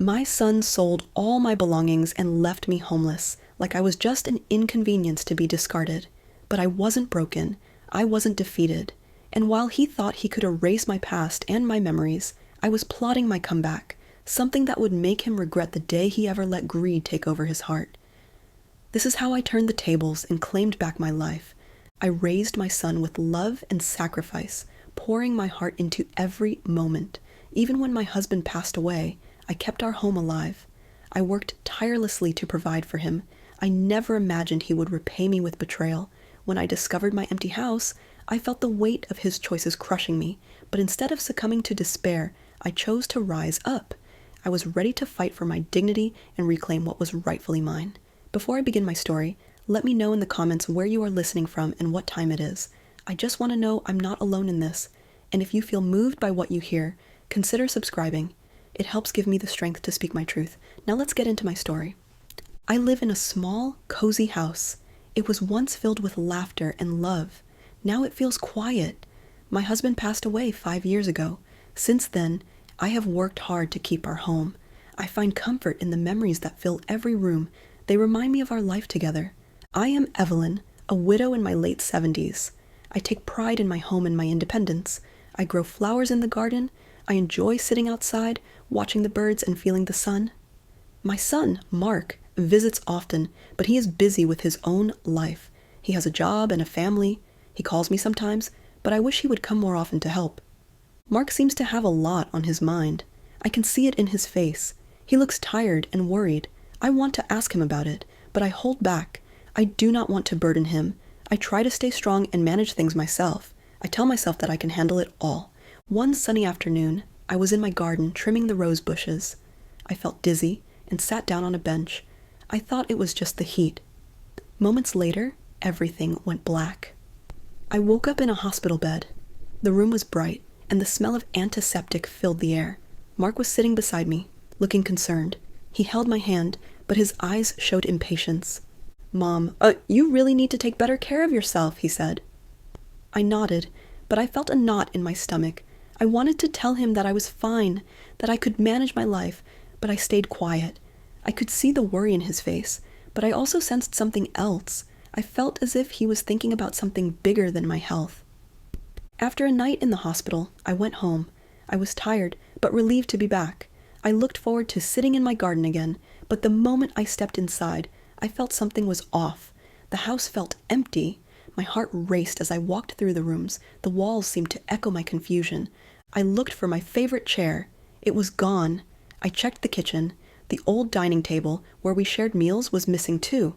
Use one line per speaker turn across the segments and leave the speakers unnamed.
My son sold all my belongings and left me homeless, like I was just an inconvenience to be discarded. But I wasn't broken. I wasn't defeated. And while he thought he could erase my past and my memories, I was plotting my comeback, something that would make him regret the day he ever let greed take over his heart. This is how I turned the tables and claimed back my life. I raised my son with love and sacrifice, pouring my heart into every moment. Even when my husband passed away, I kept our home alive. I worked tirelessly to provide for him. I never imagined he would repay me with betrayal. When I discovered my empty house, I felt the weight of his choices crushing me, but instead of succumbing to despair, I chose to rise up. I was ready to fight for my dignity and reclaim what was rightfully mine. Before I begin my story, let me know in the comments where you are listening from and what time it is. I just want to know I'm not alone in this. And if you feel moved by what you hear, consider subscribing. It helps give me the strength to speak my truth. Now let's get into my story. I live in a small, cozy house. It was once filled with laughter and love. Now it feels quiet. My husband passed away 5 years ago. Since then, I have worked hard to keep our home. I find comfort in the memories that fill every room. They remind me of our life together. I am Evelyn, a widow in my late 70s. I take pride in my home and my independence. I grow flowers in the garden. I enjoy sitting outside, watching the birds and feeling the sun. My son, Mark, visits often, but he is busy with his own life. He has a job and a family. He calls me sometimes, but I wish he would come more often to help. Mark seems to have a lot on his mind. I can see it in his face. He looks tired and worried. I want to ask him about it, but I hold back. I do not want to burden him. I try to stay strong and manage things myself. I tell myself that I can handle it all. One sunny afternoon, I was in my garden trimming the rose bushes. I felt dizzy and sat down on a bench. I thought it was just the heat. Moments later, everything went black. I woke up in a hospital bed. The room was bright, and the smell of antiseptic filled the air. Mark was sitting beside me, looking concerned. He held my hand, but his eyes showed impatience. "Mom, you really need to take better care of yourself," he said. I nodded, but I felt a knot in my stomach. I wanted to tell him that I was fine, that I could manage my life, but I stayed quiet. I could see the worry in his face, but I also sensed something else. I felt as if he was thinking about something bigger than my health. After a night in the hospital, I went home. I was tired, but relieved to be back. I looked forward to sitting in my garden again, but the moment I stepped inside, I felt something was off. The house felt empty. My heart raced as I walked through the rooms. The walls seemed to echo my confusion. I looked for my favorite chair. It was gone. I checked the kitchen. The old dining table, where we shared meals, was missing too.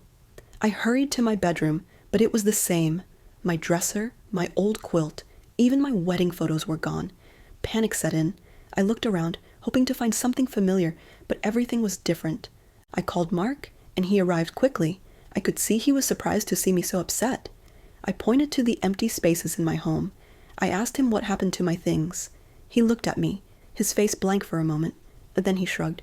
I hurried to my bedroom, but it was the same. My dresser, my old quilt, even my wedding photos were gone. Panic set in. I looked around, hoping to find something familiar, but everything was different. I called Mark, and he arrived quickly. I could see he was surprised to see me so upset. I pointed to the empty spaces in my home. I asked him what happened to my things. He looked at me, his face blank for a moment, but then he shrugged.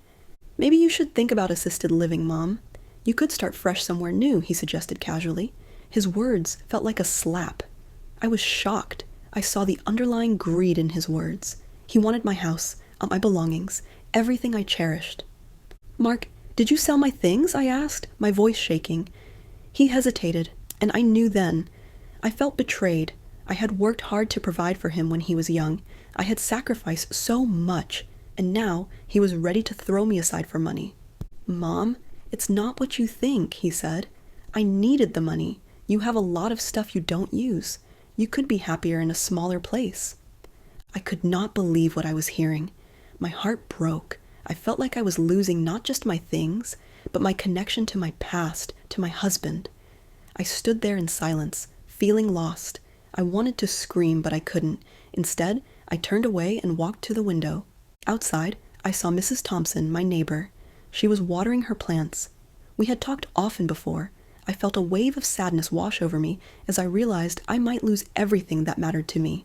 "Maybe you should think about assisted living, Mom. You could start fresh somewhere new," he suggested casually. His words felt like a slap. I was shocked. I saw the underlying greed in his words. He wanted my house, my belongings, everything I cherished. "Mark, did you sell my things?" I asked, my voice shaking. He hesitated, and I knew then. I felt betrayed. I had worked hard to provide for him when he was young. I had sacrificed so much, and now he was ready to throw me aside for money. "Mom, it's not what you think," he said. "I needed the money. You have a lot of stuff you don't use. You could be happier in a smaller place." I could not believe what I was hearing. My heart broke. I felt like I was losing not just my things, but my connection to my past, to my husband. I stood there in silence, feeling lost. I wanted to scream, but I couldn't. Instead, I turned away and walked to the window. Outside, I saw Mrs. Thompson, my neighbor. She was watering her plants. We had talked often before. I felt a wave of sadness wash over me as I realized I might lose everything that mattered to me.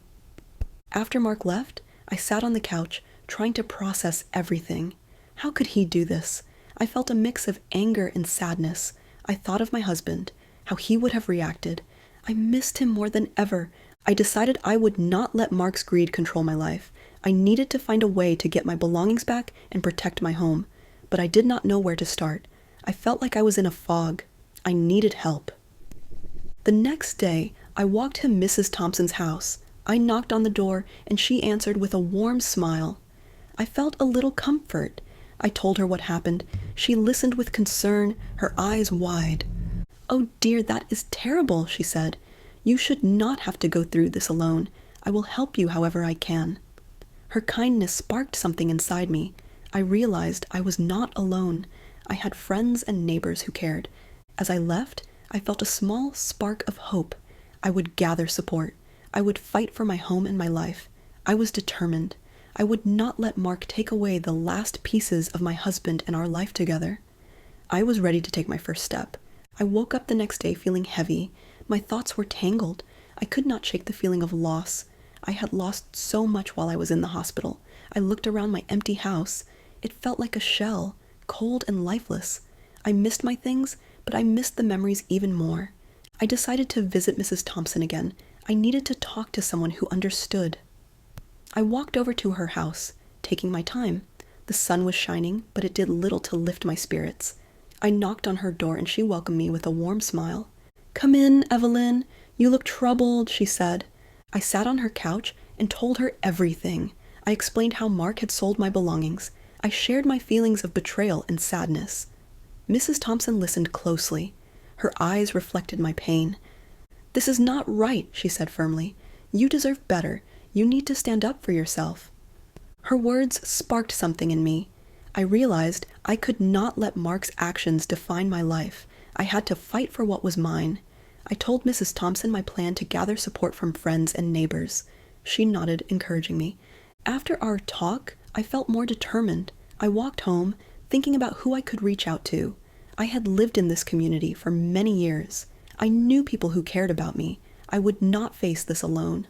After Mark left, I sat on the couch, trying to process everything. How could he do this? I felt a mix of anger and sadness. I thought of my husband, how he would have reacted. I missed him more than ever. I decided I would not let Mark's greed control my life. I needed to find a way to get my belongings back and protect my home. but I did not know where to start. I felt like I was in a fog. I needed help. The next day, I walked to Mrs. Thompson's house. I knocked on the door, and she answered with a warm smile. I felt a little comfort. I told her what happened. She listened with concern, her eyes wide. "Oh dear, that is terrible," she said. "You should not have to go through this alone. I will help you however I can." Her kindness sparked something inside me. I realized I was not alone. I had friends and neighbors who cared. As I left, I felt a small spark of hope. I would gather support. I would fight for my home and my life. I was determined. I would not let Mark take away the last pieces of my husband and our life together. I was ready to take my first step. I woke up the next day feeling heavy. My thoughts were tangled. I could not shake the feeling of loss. I had lost so much while I was in the hospital. I looked around my empty house. It felt like a shell, cold and lifeless. I missed my things, but I missed the memories even more. I decided to visit Mrs. Thompson again. I needed to talk to someone who understood. I walked over to her house, taking my time. The sun was shining, but it did little to lift my spirits. I knocked on her door and she welcomed me with a warm smile. "Come in, Evelyn. You look troubled," she said. I sat on her couch and told her everything. I explained how Mark had sold my belongings. I shared my feelings of betrayal and sadness. Mrs. Thompson listened closely. Her eyes reflected my pain. "This is not right," she said firmly. "You deserve better. You need to stand up for yourself." Her words sparked something in me. I realized I could not let Mark's actions define my life. I had to fight for what was mine. I told Mrs. Thompson my plan to gather support from friends and neighbors. She nodded, encouraging me. After our talk, I felt more determined. I walked home, thinking about who I could reach out to. I had lived in this community for many years. I knew people who cared about me. I would not face this alone.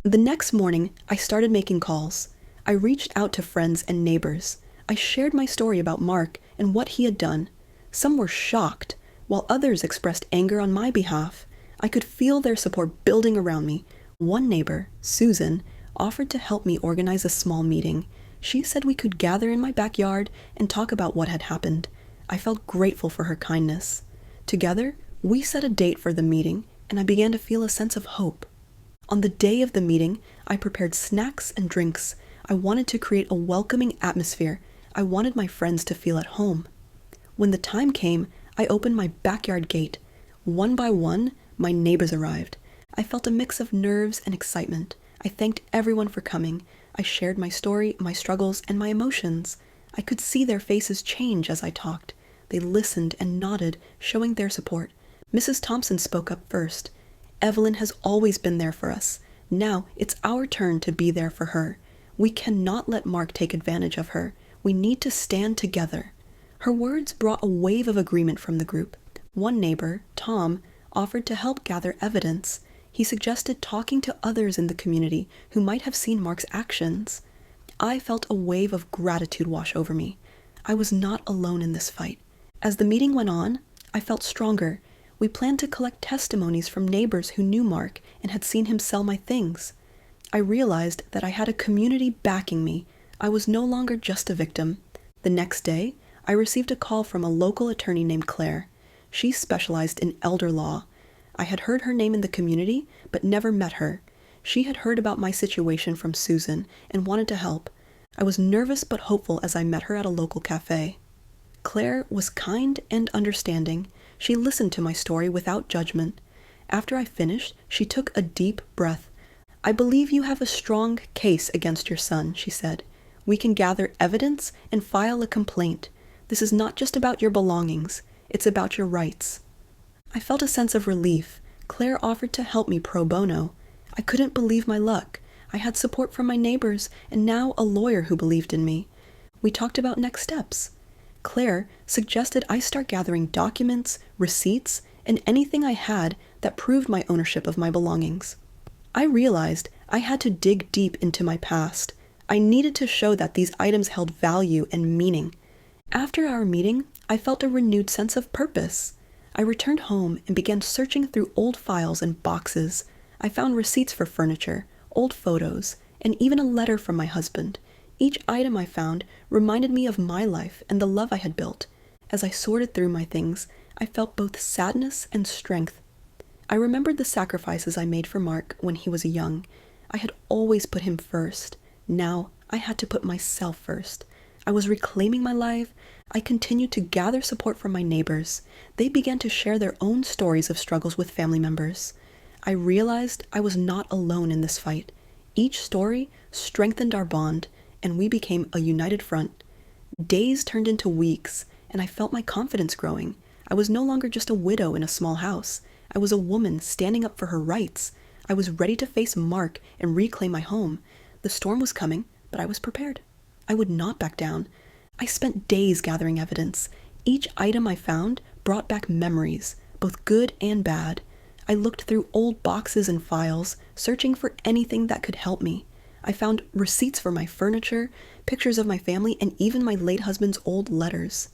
The next morning, I started making calls. I reached out to friends and neighbors. I shared my story about Mark and what he had done. Some were shocked, while others expressed anger on my behalf. I could feel their support building around me. One neighbor, Susan, offered to help me organize a small meeting. She said we could gather in my backyard and talk about what had happened. I felt grateful for her kindness. Together, we set a date for the meeting, and I began to feel a sense of hope. On the day of the meeting, I prepared snacks and drinks. I wanted to create a welcoming atmosphere. I wanted my friends to feel at home. When the time came, I opened my backyard gate. One by one, my neighbors arrived. I felt a mix of nerves and excitement. I thanked everyone for coming. I shared my story, my struggles, and my emotions. I could see their faces change as I talked. They listened and nodded, showing their support. Mrs. Thompson spoke up first. "Evelyn has always been there for us. Now it's our turn to be there for her. We cannot let Mark take advantage of her. We need to stand together." Her words brought a wave of agreement from the group. One neighbor, Tom, offered to help gather evidence. He suggested talking to others in the community who might have seen Mark's actions. I felt a wave of gratitude wash over me. I was not alone in this fight. As the meeting went on, I felt stronger. We planned to collect testimonies from neighbors who knew Mark and had seen him sell my things. I realized that I had a community backing me. I was no longer just a victim. The next day, I received a call from a local attorney named Claire. She specialized in elder law. I had heard her name in the community, but never met her. She had heard about my situation from Susan and wanted to help. I was nervous but hopeful as I met her at a local cafe. Claire was kind and understanding. She listened to my story without judgment. After I finished, she took a deep breath. "I believe you have a strong case against your son," she said. "We can gather evidence and file a complaint. This is not just about your belongings. It's about your rights." I felt a sense of relief. Claire offered to help me pro bono. I couldn't believe my luck. I had support from my neighbors and now a lawyer who believed in me. We talked about next steps. Claire suggested I start gathering documents, receipts, and anything I had that proved my ownership of my belongings. I realized I had to dig deep into my past. I needed to show that these items held value and meaning. After our meeting, I felt a renewed sense of purpose. I returned home and began searching through old files and boxes. I found receipts for furniture, old photos, and even a letter from my husband. Each item I found reminded me of my life and the love I had built. As I sorted through my things, I felt both sadness and strength. I remembered the sacrifices I made for Mark when he was young. I had always put him first. Now I had to put myself first. I was reclaiming my life. I continued to gather support from my neighbors. They began to share their own stories of struggles with family members. I realized I was not alone in this fight. Each story strengthened our bond, and we became a united front. Days turned into weeks, and I felt my confidence growing. I was no longer just a widow in a small house. I was a woman standing up for her rights. I was ready to face Mark and reclaim my home. The storm was coming, but I was prepared. I would not back down. I spent days gathering evidence. Each item I found brought back memories, both good and bad. I looked through old boxes and files, searching for anything that could help me. I found receipts for my furniture, pictures of my family, and even my late husband's old letters.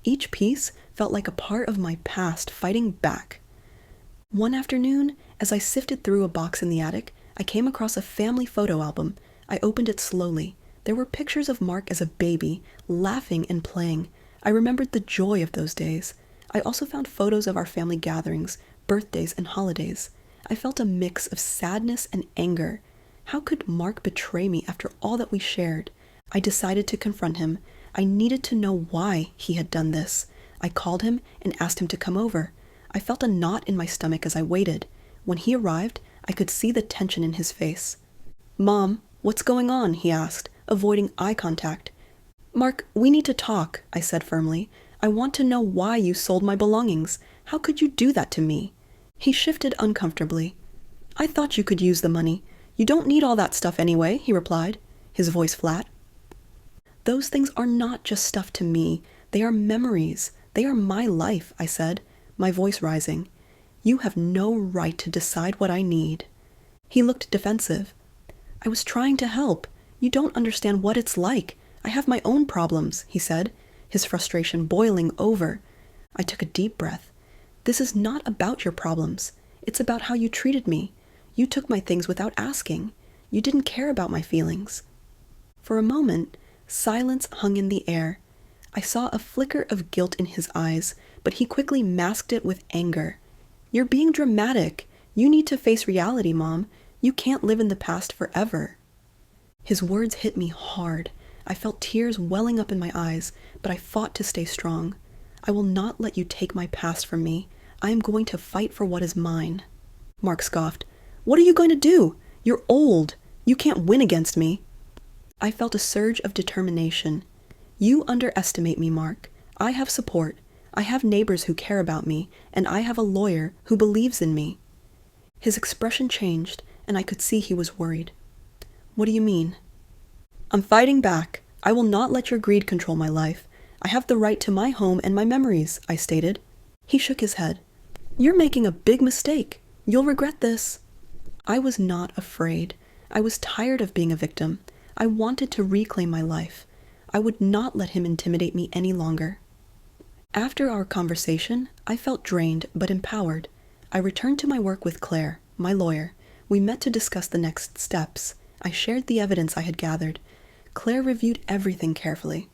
Each piece felt like a part of my past fighting back. One afternoon, as I sifted through a box in the attic, I came across a family photo album. I opened it slowly. There were pictures of Mark as a baby, laughing and playing. I remembered the joy of those days. I also found photos of our family gatherings, birthdays, and holidays. I felt a mix of sadness and anger. How could Mark betray me after all that we shared? I decided to confront him. I needed to know why he had done this. I called him and asked him to come over. I felt a knot in my stomach as I waited. When he arrived, I could see the tension in his face. "Mom, what's going on?" he asked, avoiding eye contact. "Mark, we need to talk," I said firmly. "I want to know why you sold my belongings. How could you do that to me?" He shifted uncomfortably. "I thought you could use the money. You don't need all that stuff anyway," he replied, his voice flat. "Those things are not just stuff to me. They are memories. They are my life," I said, my voice rising. "You have no right to decide what I need." He looked defensive. "I was trying to help. You don't understand what it's like. I have my own problems," he said, his frustration boiling over. I took a deep breath. "This is not about your problems. It's about how you treated me. You took my things without asking. You didn't care about my feelings." For a moment, silence hung in the air. I saw a flicker of guilt in his eyes, but he quickly masked it with anger. "You're being dramatic. You need to face reality, Mom. You can't live in the past forever." His words hit me hard. I felt tears welling up in my eyes, but I fought to stay strong. "I will not let you take my past from me. I am going to fight for what is mine." Mark scoffed. "What are you going to do? You're old. You can't win against me." I felt a surge of determination. "You underestimate me, Mark. I have support. I have neighbors who care about me, and I have a lawyer who believes in me." His expression changed, and I could see he was worried. "What do you mean?" "I'm fighting back. I will not let your greed control my life. I have the right to my home and my memories," I stated. He shook his head. "You're making a big mistake. You'll regret this." I was not afraid. I was tired of being a victim. I wanted to reclaim my life. I would not let him intimidate me any longer. After our conversation, I felt drained but empowered. I returned to my work with Claire, my lawyer. We met to discuss the next steps. I shared the evidence I had gathered. Claire reviewed everything carefully.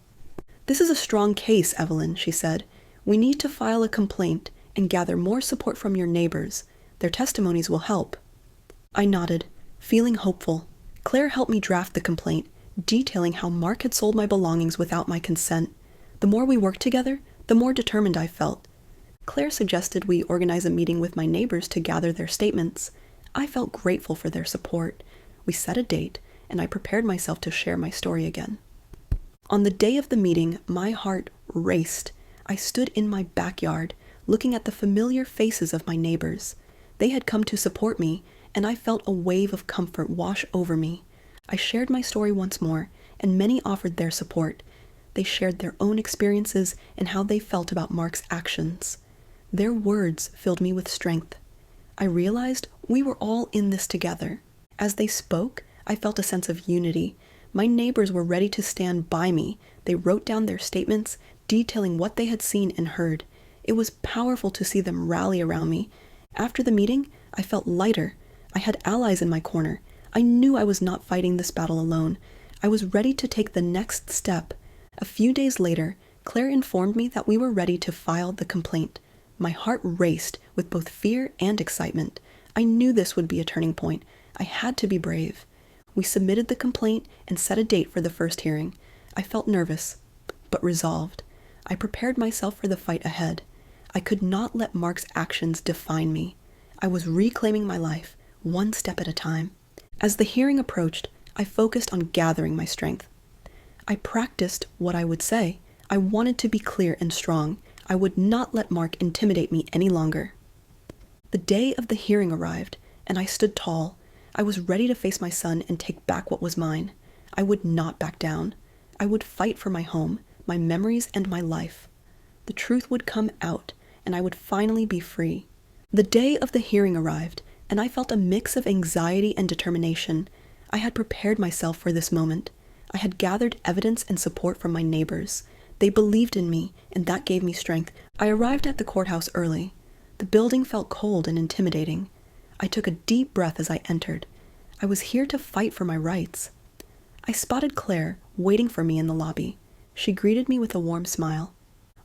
"This is a strong case, Evelyn," she said. "We need to file a complaint and gather more support from your neighbors. Their testimonies will help." I nodded, feeling hopeful. Claire helped me draft the complaint, detailing how Mark had sold my belongings without my consent. The more we worked together, the more determined I felt. Claire suggested we organize a meeting with my neighbors to gather their statements. I felt grateful for their support. We set a date, and I prepared myself to share my story again. On the day of the meeting, my heart raced. I stood in my backyard, looking at the familiar faces of my neighbors. They had come to support me, and I felt a wave of comfort wash over me. I shared my story once more, and many offered their support. They shared their own experiences and how they felt about Mark's actions. Their words filled me with strength. I realized we were all in this together. As they spoke, I felt a sense of unity. My neighbors were ready to stand by me. They wrote down their statements, detailing what they had seen and heard. It was powerful to see them rally around me. After the meeting, I felt lighter. I had allies in my corner. I knew I was not fighting this battle alone. I was ready to take the next step. A few days later, Claire informed me that we were ready to file the complaint. My heart raced with both fear and excitement. I knew this would be a turning point. I had to be brave. We submitted the complaint and set a date for the first hearing. I felt nervous, but resolved. I prepared myself for the fight ahead. I could not let Mark's actions define me. I was reclaiming my life, one step at a time. As the hearing approached, I focused on gathering my strength. I practiced what I would say. I wanted to be clear and strong. I would not let Mark intimidate me any longer. The day of the hearing arrived, and I stood tall. I was ready to face my son and take back what was mine. I would not back down. I would fight for my home, my memories, and my life. The truth would come out, and I would finally be free. The day of the hearing arrived, and I felt a mix of anxiety and determination. I had prepared myself for this moment. I had gathered evidence and support from my neighbors. They believed in me, and that gave me strength. I arrived at the courthouse early. The building felt cold and intimidating. I took a deep breath as I entered. I was here to fight for my rights. I spotted Claire, waiting for me in the lobby. She greeted me with a warm smile.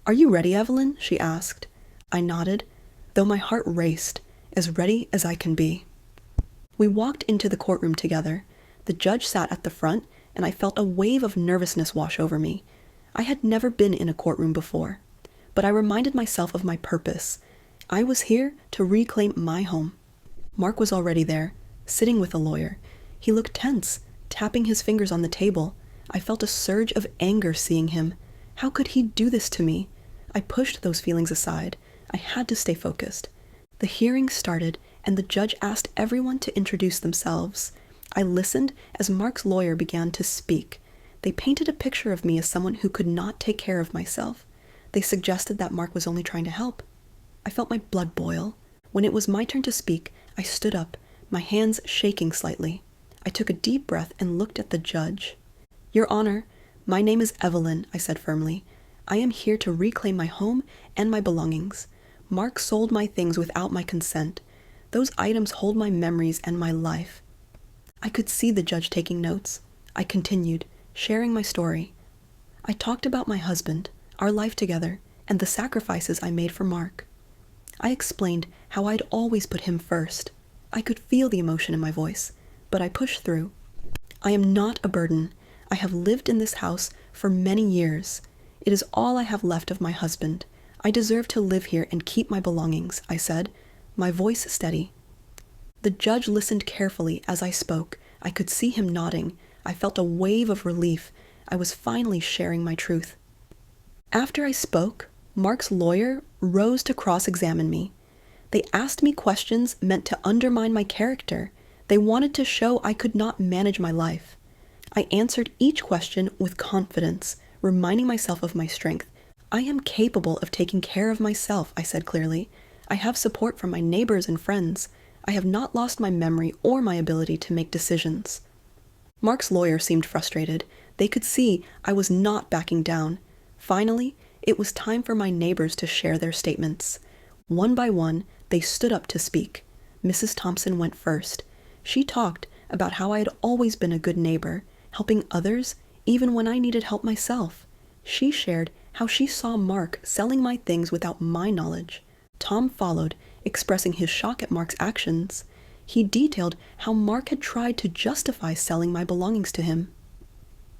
"Are you ready, Evelyn?" she asked. I nodded, though my heart raced, as ready as I can be. We walked into the courtroom together. The judge sat at the front, and I felt a wave of nervousness wash over me. I had never been in a courtroom before, but I reminded myself of my purpose. I was here to reclaim my home. Mark was already there, sitting with a lawyer. He looked tense, tapping his fingers on the table. I felt a surge of anger seeing him. How could he do this to me? I pushed those feelings aside. I had to stay focused. The hearing started, and the judge asked everyone to introduce themselves. I listened as Mark's lawyer began to speak. They painted a picture of me as someone who could not take care of myself. They suggested that Mark was only trying to help. I felt my blood boil. When it was my turn to speak, I stood up, my hands shaking slightly. I took a deep breath and looked at the judge. "Your Honor, my name is Evelyn," I said firmly. "I am here to reclaim my home and my belongings. Mark sold my things without my consent. Those items hold my memories and my life." I could see the judge taking notes. I continued, sharing my story. I talked about my husband, our life together, and the sacrifices I made for Mark. I explained how I'd always put him first. I could feel the emotion in my voice, but I pushed through. "I am not a burden. I have lived in this house for many years. It is all I have left of my husband. I deserve to live here and keep my belongings," I said, my voice steady. The judge listened carefully as I spoke. I could see him nodding. I felt a wave of relief. I was finally sharing my truth. After I spoke, Mark's lawyer rose to cross-examine me. They asked me questions meant to undermine my character. They wanted to show I could not manage my life. I answered each question with confidence, reminding myself of my strength. "I am capable of taking care of myself," I said clearly. "I have support from my neighbors and friends. I have not lost my memory or my ability to make decisions." Mark's lawyer seemed frustrated. They could see I was not backing down. Finally, it was time for my neighbors to share their statements. One by one, they stood up to speak. Mrs. Thompson went first. She talked about how I had always been a good neighbor, helping others even when I needed help myself. She shared how she saw Mark selling my things without my knowledge. Tom followed, expressing his shock at Mark's actions. He detailed how Mark had tried to justify selling my belongings to him.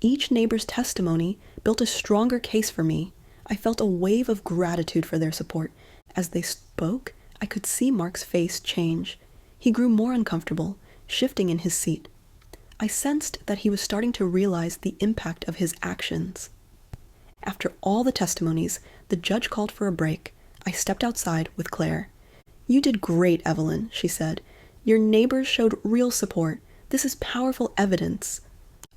Each neighbor's testimony built a stronger case for me. I felt a wave of gratitude for their support. As they spoke, I could see Mark's face change. He grew more uncomfortable, shifting in his seat. I sensed that he was starting to realize the impact of his actions. After all the testimonies, the judge called for a break. I stepped outside with Claire. "You did great, Evelyn," she said. "Your neighbors showed real support. This is powerful evidence."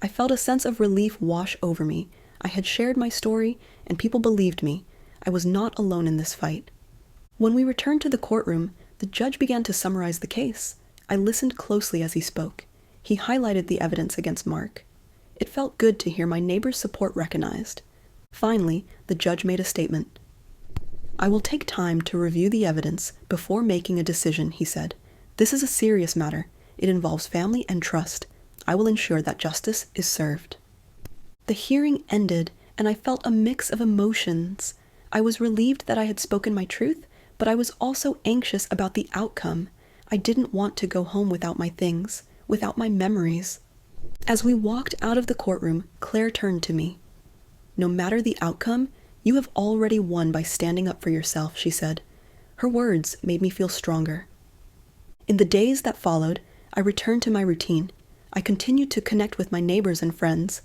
I felt a sense of relief wash over me. I had shared my story, and people believed me. I was not alone in this fight. When we returned to the courtroom, the judge began to summarize the case. I listened closely as he spoke. He highlighted the evidence against Mark. It felt good to hear my neighbor's support recognized. Finally, the judge made a statement. "I will take time to review the evidence before making a decision," he said. "This is a serious matter. It involves family and trust. I will ensure that justice is served." The hearing ended, and I felt a mix of emotions. I was relieved that I had spoken my truth, but I was also anxious about the outcome. I didn't want to go home without my things, without my memories. As we walked out of the courtroom, Claire turned to me. "No matter the outcome, you have already won by standing up for yourself," she said. Her words made me feel stronger. In the days that followed, I returned to my routine. I continued to connect with my neighbors and friends.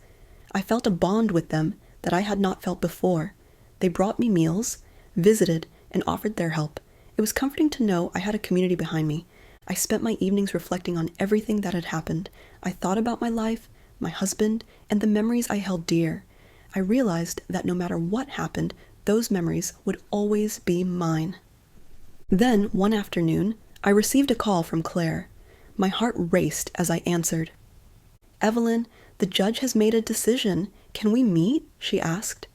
I felt a bond with them that I had not felt before. They brought me meals, visited, and offered their help. It was comforting to know I had a community behind me. I spent my evenings reflecting on everything that had happened. I thought about my life, my husband, and the memories I held dear. I realized that no matter what happened, those memories would always be mine. Then, one afternoon, I received a call from Claire. My heart raced as I answered. "Evelyn, the judge has made a decision. Can we meet?" she asked.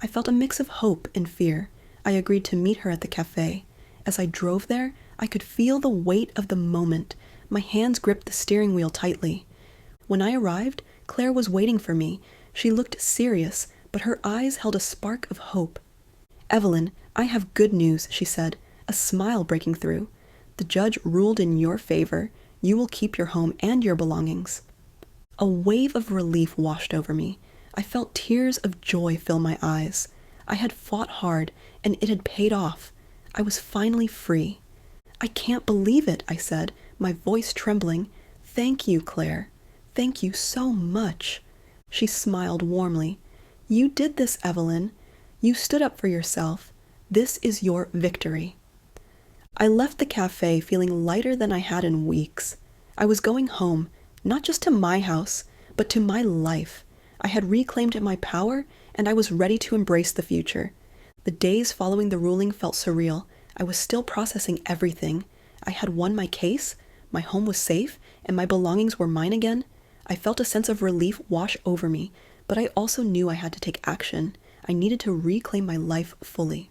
I felt a mix of hope and fear. I agreed to meet her at the cafe. As I drove there, I could feel the weight of the moment. My hands gripped the steering wheel tightly. When I arrived, Claire was waiting for me. She looked serious, but her eyes held a spark of hope. "Evelyn, I have good news," she said, a smile breaking through. "The judge ruled in your favor. You will keep your home and your belongings." A wave of relief washed over me. I felt tears of joy fill my eyes. I had fought hard, and it had paid off. I was finally free. "I can't believe it," I said, my voice trembling. "Thank you, Claire. Thank you so much." She smiled warmly. "You did this, Evelyn. You stood up for yourself. This is your victory." I left the cafe feeling lighter than I had in weeks. I was going home, not just to my house, but to my life. I had reclaimed my power, and I was ready to embrace the future. The days following the ruling felt surreal. I was still processing everything. I had won my case, my home was safe, and my belongings were mine again. I felt a sense of relief wash over me, but I also knew I had to take action. I needed to reclaim my life fully.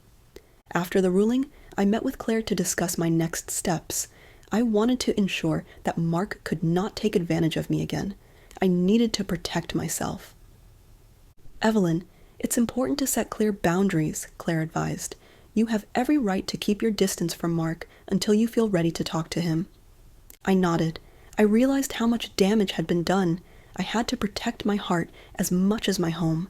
After the ruling, I met with Claire to discuss my next steps. I wanted to ensure that Mark could not take advantage of me again. I needed to protect myself. "Evelyn, it's important to set clear boundaries," Claire advised. "You have every right to keep your distance from Mark until you feel ready to talk to him." I nodded. I realized how much damage had been done. I had to protect my heart as much as my home.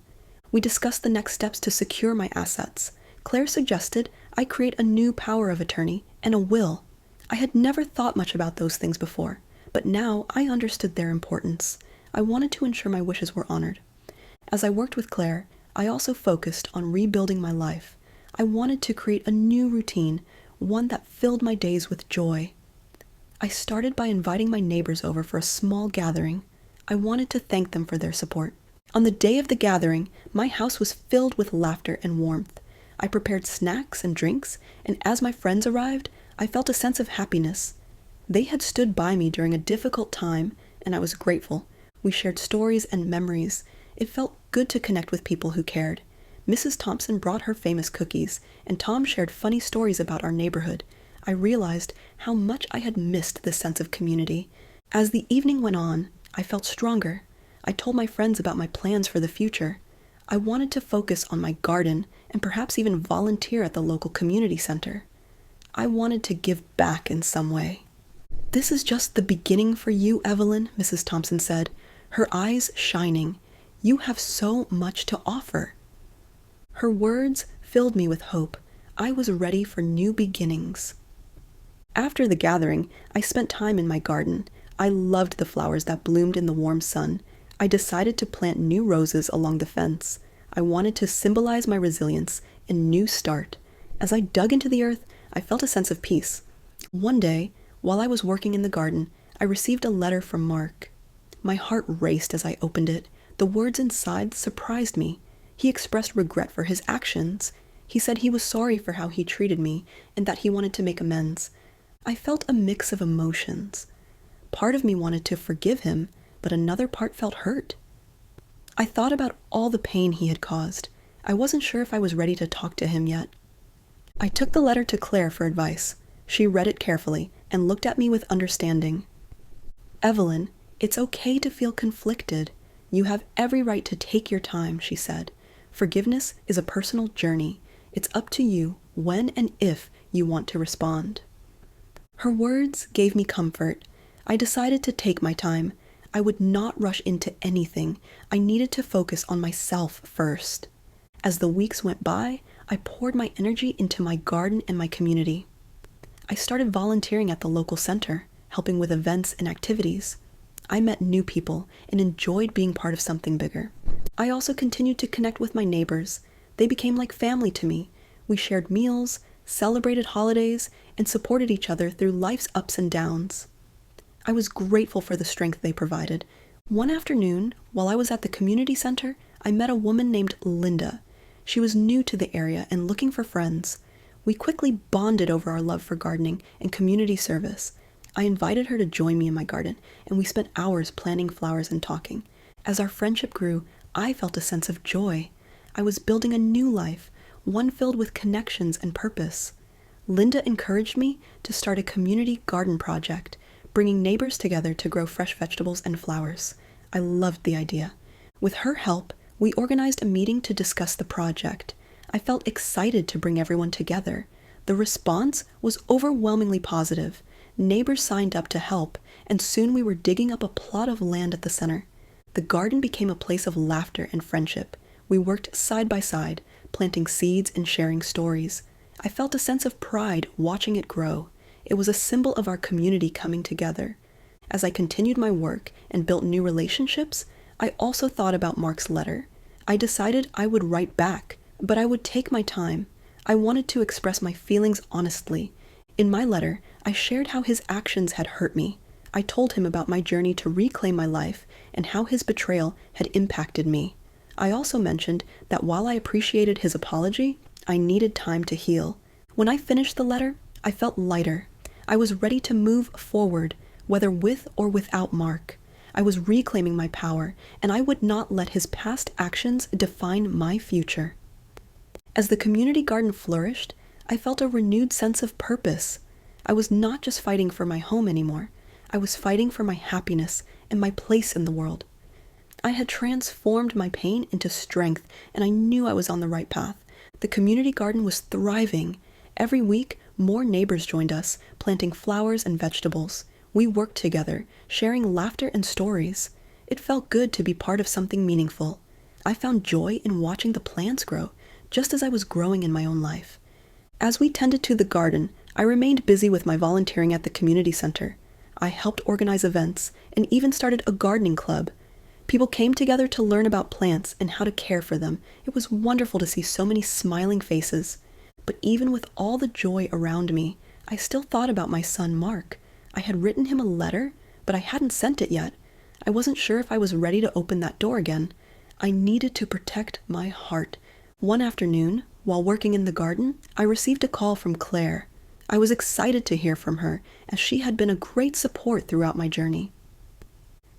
We discussed the next steps to secure my assets. Claire suggested I create a new power of attorney and a will. I had never thought much about those things before, but now I understood their importance. I wanted to ensure my wishes were honored. As I worked with Claire, I also focused on rebuilding my life. I wanted to create a new routine, one that filled my days with joy. I started by inviting my neighbors over for a small gathering. I wanted to thank them for their support. On the day of the gathering, my house was filled with laughter and warmth. I prepared snacks and drinks, and as my friends arrived, I felt a sense of happiness. They had stood by me during a difficult time, and I was grateful. We shared stories and memories. It felt good to connect with people who cared. Mrs. Thompson brought her famous cookies, and Tom shared funny stories about our neighborhood. I realized how much I had missed this sense of community. As the evening went on, I felt stronger. I told my friends about my plans for the future. I wanted to focus on my garden and perhaps even volunteer at the local community center. I wanted to give back in some way. "This is just the beginning for you, Evelyn," Mrs. Thompson said, her eyes shining. "You have so much to offer." Her words filled me with hope. I was ready for new beginnings. After the gathering, I spent time in my garden. I loved the flowers that bloomed in the warm sun. I decided to plant new roses along the fence. I wanted to symbolize my resilience and new start. As I dug into the earth, I felt a sense of peace. One day, while I was working in the garden, I received a letter from Mark. My heart raced as I opened it. The words inside surprised me. He expressed regret for his actions. He said he was sorry for how he treated me and that he wanted to make amends. I felt a mix of emotions. Part of me wanted to forgive him, but another part felt hurt. I thought about all the pain he had caused. I wasn't sure if I was ready to talk to him yet. I took the letter to Claire for advice. She read it carefully and looked at me with understanding. "Evelyn, it's okay to feel conflicted. "You have every right to take your time," she said. "Forgiveness is a personal journey. It's up to you when and if you want to respond." Her words gave me comfort. I decided to take my time. I would not rush into anything. I needed to focus on myself first. As the weeks went by, I poured my energy into my garden and my community. I started volunteering at the local center, helping with events and activities. I met new people and enjoyed being part of something bigger. I also continued to connect with my neighbors. They became like family to me. We shared meals, celebrated holidays, and supported each other through life's ups and downs. I was grateful for the strength they provided. One afternoon, while I was at the community center, I met a woman named Linda. She was new to the area and looking for friends. We quickly bonded over our love for gardening and community service. I invited her to join me in my garden, and we spent hours planting flowers and talking. As our friendship grew, I felt a sense of joy. I was building a new life, one filled with connections and purpose. Linda encouraged me to start a community garden project, bringing neighbors together to grow fresh vegetables and flowers. I loved the idea. With her help, we organized a meeting to discuss the project. I felt excited to bring everyone together. The response was overwhelmingly positive. Neighbors signed up to help, and soon we were digging up a plot of land at the center. The garden became a place of laughter and friendship. We worked side by side, planting seeds and sharing stories. I felt a sense of pride watching it grow. It was a symbol of our community coming together. As I continued my work and built new relationships, I also thought about Mark's letter. I decided I would write back, but I would take my time. I wanted to express my feelings honestly. In my letter, I shared how his actions had hurt me. I told him about my journey to reclaim my life and how his betrayal had impacted me. I also mentioned that while I appreciated his apology, I needed time to heal. When I finished the letter, I felt lighter. I was ready to move forward, whether with or without Mark. I was reclaiming my power, and I would not let his past actions define my future. As the community garden flourished, I felt a renewed sense of purpose. I was not just fighting for my home anymore. I was fighting for my happiness and my place in the world. I had transformed my pain into strength, and I knew I was on the right path. The community garden was thriving. Every week, more neighbors joined us, planting flowers and vegetables. We worked together, sharing laughter and stories. It felt good to be part of something meaningful. I found joy in watching the plants grow, just as I was growing in my own life. As we tended to the garden, I remained busy with my volunteering at the community center. I helped organize events and even started a gardening club. People came together to learn about plants and how to care for them. It was wonderful to see so many smiling faces. But even with all the joy around me, I still thought about my son Mark. I had written him a letter, but I hadn't sent it yet. I wasn't sure if I was ready to open that door again. I needed to protect my heart. One afternoon, while working in the garden, I received a call from Claire. I was excited to hear from her, as she had been a great support throughout my journey.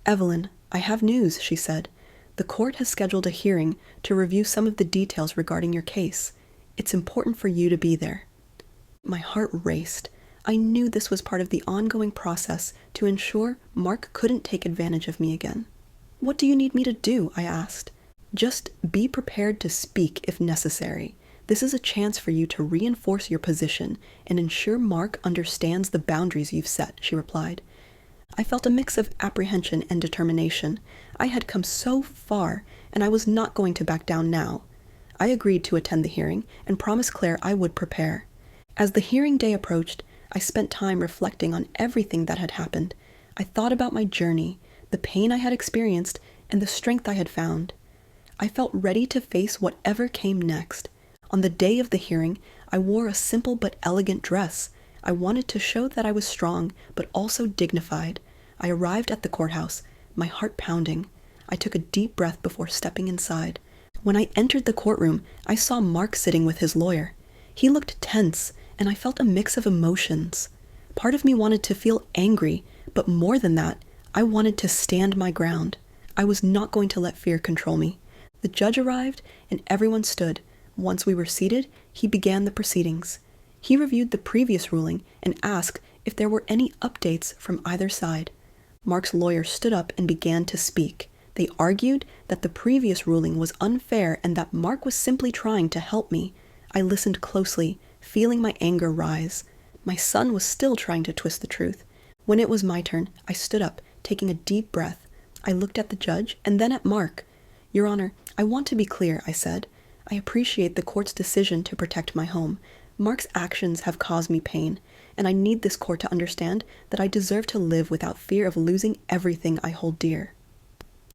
"Evelyn, I have news," she said. "The court has scheduled a hearing to review some of the details regarding your case. It's important for you to be there." My heart raced. I knew this was part of the ongoing process to ensure Mark couldn't take advantage of me again. "What do you need me to do?" I asked. "Just be prepared to speak if necessary. This is a chance for you to reinforce your position and ensure Mark understands the boundaries you've set," she replied. I felt a mix of apprehension and determination. I had come so far, and I was not going to back down now. I agreed to attend the hearing and promised Claire I would prepare. As the hearing day approached, I spent time reflecting on everything that had happened. I thought about my journey, the pain I had experienced, and the strength I had found. I felt ready to face whatever came next. On the day of the hearing, I wore a simple but elegant dress. I wanted to show that I was strong, but also dignified. I arrived at the courthouse, my heart pounding. I took a deep breath before stepping inside. When I entered the courtroom, I saw Mark sitting with his lawyer. He looked tense, and I felt a mix of emotions. Part of me wanted to feel angry, but more than that, I wanted to stand my ground. I was not going to let fear control me. The judge arrived, and everyone stood. Once we were seated, he began the proceedings. He reviewed the previous ruling and asked if there were any updates from either side. Mark's lawyer stood up and began to speak. They argued that the previous ruling was unfair and that Mark was simply trying to help me. I listened closely, feeling my anger rise. My son was still trying to twist the truth. When it was my turn, I stood up, taking a deep breath. I looked at the judge and then at Mark. "Your Honor, I want to be clear," I said. "I appreciate the court's decision to protect my home. Mark's actions have caused me pain, and I need this court to understand that I deserve to live without fear of losing everything I hold dear."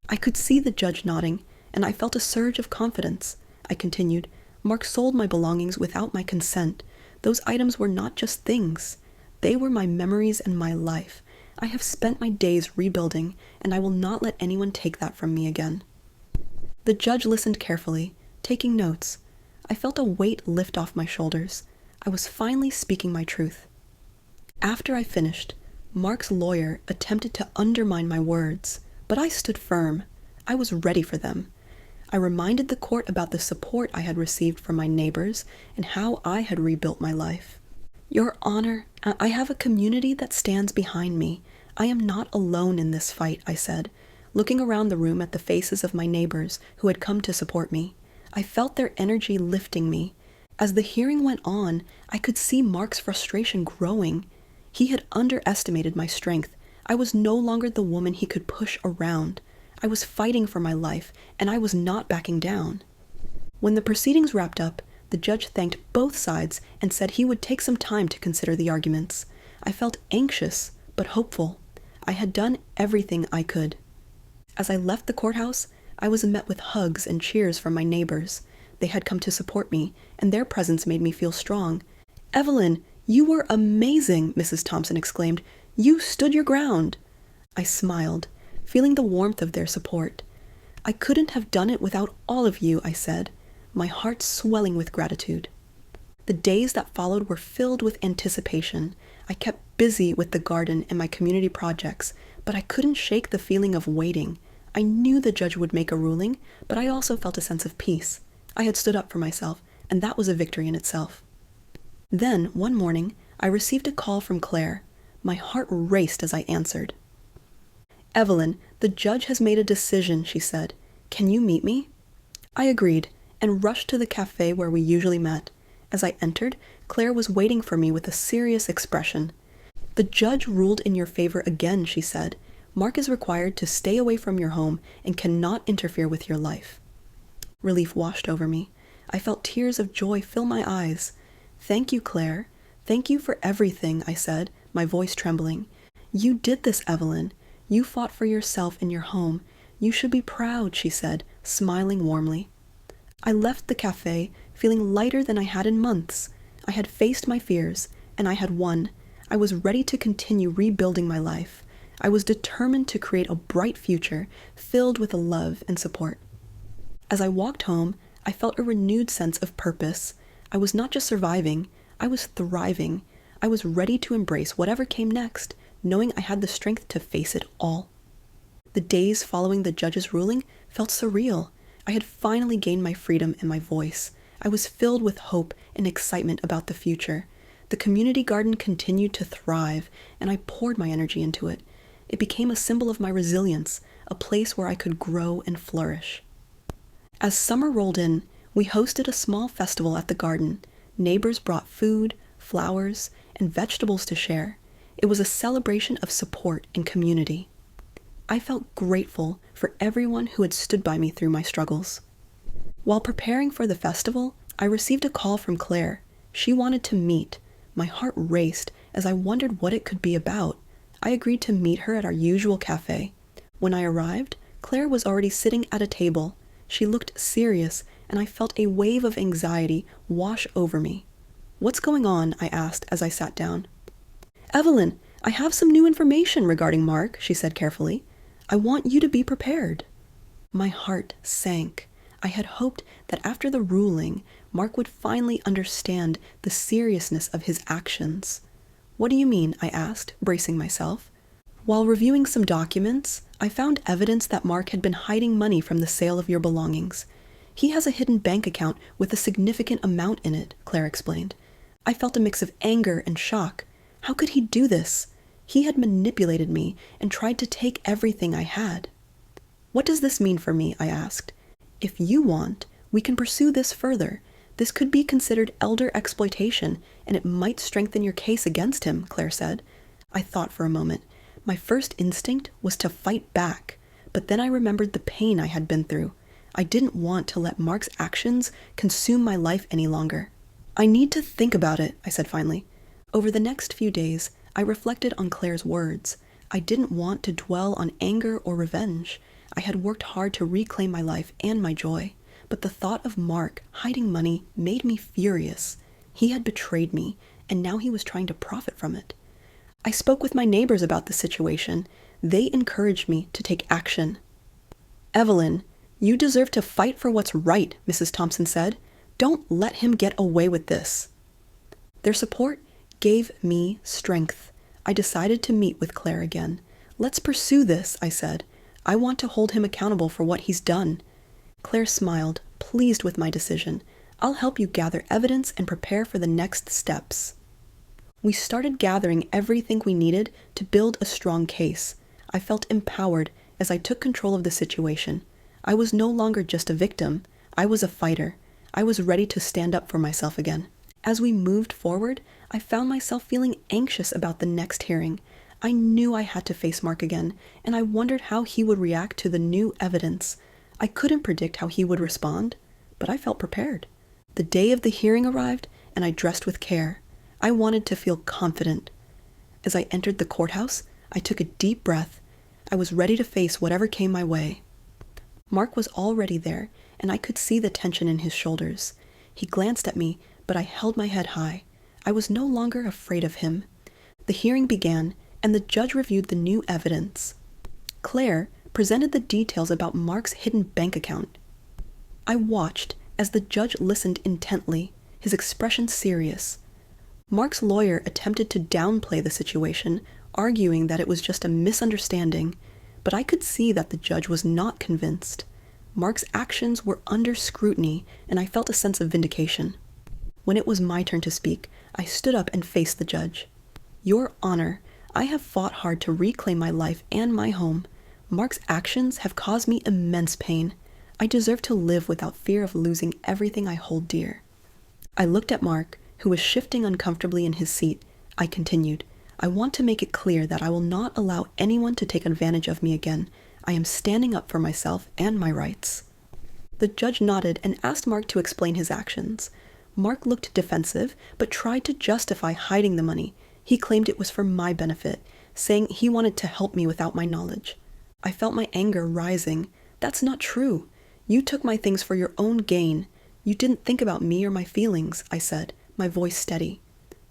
I could see the judge nodding, and I felt a surge of confidence. I continued, "Mark sold my belongings without my consent. Those items were not just things. They were my memories and my life. I have spent my days rebuilding, and I will not let anyone take that from me again." The judge listened carefully, taking notes. I felt a weight lift off my shoulders. I was finally speaking my truth. After I finished, Mark's lawyer attempted to undermine my words, but I stood firm. I was ready for them. I reminded the court about the support I had received from my neighbors and how I had rebuilt my life. "Your Honor, I have a community that stands behind me. I am not alone in this fight," I said, looking around the room at the faces of my neighbors who had come to support me. I felt their energy lifting me. As the hearing went on, I could see Mark's frustration growing. He had underestimated my strength. I was no longer the woman he could push around. I was fighting for my life, and I was not backing down. When the proceedings wrapped up, the judge thanked both sides and said he would take some time to consider the arguments. I felt anxious, but hopeful. I had done everything I could. As I left the courthouse, I was met with hugs and cheers from my neighbors. They had come to support me, and their presence made me feel strong. "Evelyn, you were amazing," Mrs. Thompson exclaimed. "You stood your ground." I smiled, feeling the warmth of their support. "I couldn't have done it without all of you," I said, my heart swelling with gratitude. The days that followed were filled with anticipation. I kept busy with the garden and my community projects, but I couldn't shake the feeling of waiting. I knew the judge would make a ruling, but I also felt a sense of peace. I had stood up for myself, and that was a victory in itself. Then, one morning, I received a call from Claire. My heart raced as I answered. "Evelyn, the judge has made a decision," she said. "Can you meet me?" I agreed, and rushed to the cafe where we usually met. As I entered, Claire was waiting for me with a serious expression. "The judge ruled in your favor again," she said. "Mark is required to stay away from your home and cannot interfere with your life." Relief washed over me. I felt tears of joy fill my eyes. "Thank you, Claire. Thank you for everything," I said, my voice trembling. "You did this, Evelyn. You fought for yourself and your home. You should be proud," she said, smiling warmly. I left the cafe, feeling lighter than I had in months. I had faced my fears, and I had won. I was ready to continue rebuilding my life. I was determined to create a bright future, filled with love and support. As I walked home, I felt a renewed sense of purpose. I was not just surviving, I was thriving. I was ready to embrace whatever came next, knowing I had the strength to face it all. The days following the judge's ruling felt surreal. I had finally gained my freedom and my voice. I was filled with hope and excitement about the future. The community garden continued to thrive, and I poured my energy into it. It became a symbol of my resilience, a place where I could grow and flourish. As summer rolled in, we hosted a small festival at the garden. Neighbors brought food, flowers, and vegetables to share. It was a celebration of support and community. I felt grateful for everyone who had stood by me through my struggles. While preparing for the festival, I received a call from Claire. She wanted to meet. My heart raced as I wondered what it could be about. I agreed to meet her at our usual cafe. When I arrived, Claire was already sitting at a table. She looked serious, and I felt a wave of anxiety wash over me. "What's going on?" I asked as I sat down. "Evelyn, I have some new information regarding Mark," she said carefully. "I want you to be prepared." My heart sank. I had hoped that after the ruling, Mark would finally understand the seriousness of his actions. "What do you mean?" I asked, bracing myself. "While reviewing some documents, I found evidence that Mark had been hiding money from the sale of your belongings. He has a hidden bank account with a significant amount in it," Claire explained. I felt a mix of anger and shock. How could he do this? He had manipulated me and tried to take everything I had. "What does this mean for me?" I asked. "If you want, we can pursue this further. This could be considered elder exploitation, and it might strengthen your case against him," Claire said. I thought for a moment. My first instinct was to fight back, but then I remembered the pain I had been through. I didn't want to let Mark's actions consume my life any longer. "I need to think about it," I said finally. Over the next few days, I reflected on Claire's words. I didn't want to dwell on anger or revenge. I had worked hard to reclaim my life and my joy, but the thought of Mark hiding money made me furious. He had betrayed me, and now he was trying to profit from it. I spoke with my neighbors about the situation. They encouraged me to take action. "Evelyn, you deserve to fight for what's right," Mrs. Thompson said. "Don't let him get away with this." Their support gave me strength. I decided to meet with Claire again. "Let's pursue this," I said. "I want to hold him accountable for what he's done." Claire smiled, pleased with my decision. "I'll help you gather evidence and prepare for the next steps." We started gathering everything we needed to build a strong case. I felt empowered as I took control of the situation. I was no longer just a victim. I was a fighter. I was ready to stand up for myself again. As we moved forward, I found myself feeling anxious about the next hearing. I knew I had to face Mark again, and I wondered how he would react to the new evidence. I couldn't predict how he would respond, but I felt prepared. The day of the hearing arrived, and I dressed with care. I wanted to feel confident. As I entered the courthouse, I took a deep breath. I was ready to face whatever came my way. Mark was already there, and I could see the tension in his shoulders. He glanced at me, but I held my head high. I was no longer afraid of him. The hearing began, and the judge reviewed the new evidence. Claire presented the details about Mark's hidden bank account. I watched as the judge listened intently, his expression serious. Mark's lawyer attempted to downplay the situation, arguing that it was just a misunderstanding, but I could see that the judge was not convinced. Mark's actions were under scrutiny, and I felt a sense of vindication. When it was my turn to speak, I stood up and faced the judge. "Your Honor, I have fought hard to reclaim my life and my home. Mark's actions have caused me immense pain. I deserve to live without fear of losing everything I hold dear." I looked at Mark, who was shifting uncomfortably in his seat. I continued, "I want to make it clear that I will not allow anyone to take advantage of me again. I am standing up for myself and my rights." The judge nodded and asked Mark to explain his actions. Mark looked defensive, but tried to justify hiding the money. He claimed it was for my benefit, saying he wanted to help me without my knowledge. I felt my anger rising. "That's not true. You took my things for your own gain. You didn't think about me or my feelings," I said, my voice steady.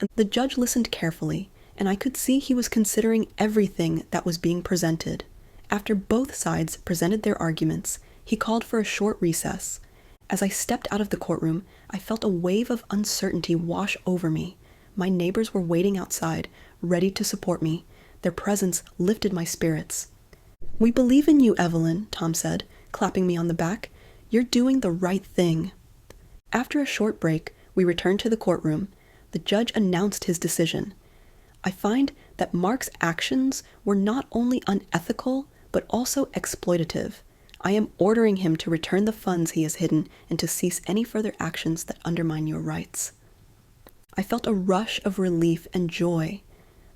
And the judge listened carefully, and I could see he was considering everything that was being presented. After both sides presented their arguments, he called for a short recess. As I stepped out of the courtroom, I felt a wave of uncertainty wash over me. My neighbors were waiting outside, ready to support me. Their presence lifted my spirits. "We believe in you, Evelyn," Tom said, clapping me on the back. "You're doing the right thing." After a short break, we returned to the courtroom. The judge announced his decision. "I find that Mark's actions were not only unethical, but also exploitative. I am ordering him to return the funds he has hidden and to cease any further actions that undermine your rights." I felt a rush of relief and joy.